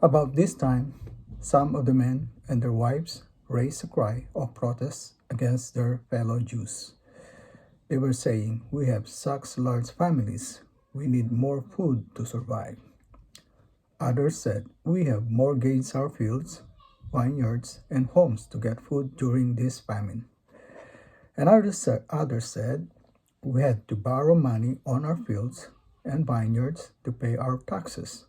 About this time, some of the men and their wives raised a cry of protest against their fellow Jews. They were saying, "We have such large families, we need more food to survive." Others said, "We have mortgaged our fields, vineyards, and homes to get food during this famine." And others said, "We had to borrow money on our fields and vineyards to pay our taxes.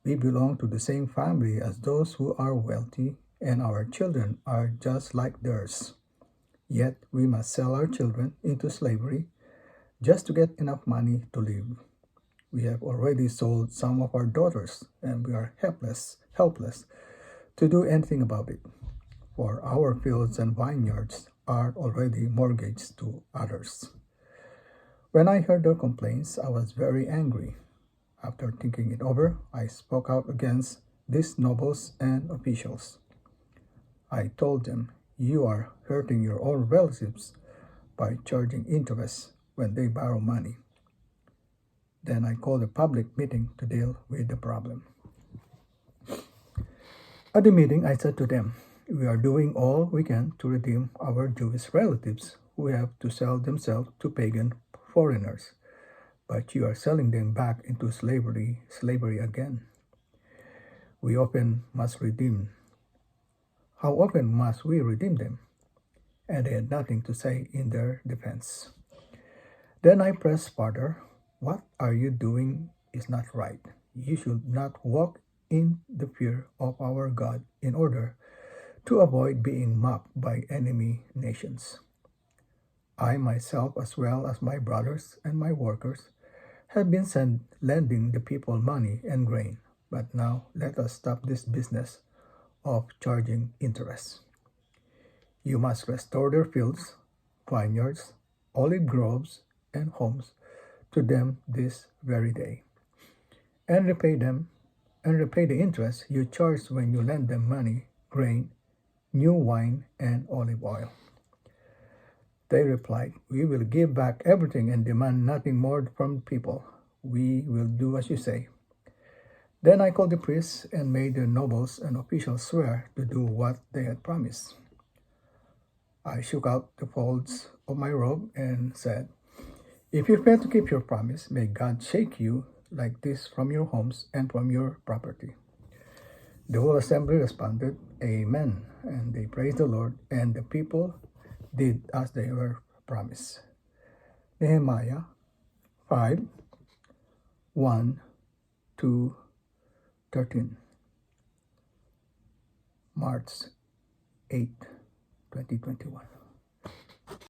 We belong to the same family as those who are wealthy, and our children are just like theirs. Yet we must sell our children into slavery just to get enough money to live. We have already sold some of our daughters, and we are helpless to do anything about it, for our fields and vineyards are already mortgaged to others." When I heard their complaints, I was very angry. After thinking it over, I spoke out against these nobles and officials. I told them, "You are hurting your own relatives by charging interest when they borrow money." Then I called a public meeting to deal with the problem. At the meeting, I said to them, "We are doing all we can to redeem our Jewish relatives who have to sell themselves to pagan foreigners, but you are selling them back into slavery again. We often must redeem. How often must we redeem them?" And they had nothing to say in their defense. Then I pressed further, "What are you doing is not right. You should not walk in the fear of our God in order to avoid being mocked by enemy nations. I myself, as well as my brothers and my workers, have been lending the people money and grain, but now let us stop this business of charging interest. You must restore their fields, vineyards, olive groves, and homes to them this very day, and repay the interest you charge when you lend them money, grain, new wine, and olive oil." They replied, "We will give back everything and demand nothing more from people. We will do as you say." Then I called the priests and made the nobles and officials swear to do what they had promised. I shook out the folds of my robe and said, "If you fail to keep your promise, may God shake you like this from your homes and from your property." The whole assembly responded, "Amen," and they praised the Lord, and the people did as they were promised. Nehemiah 5, 1 to 13. March 8, 2021.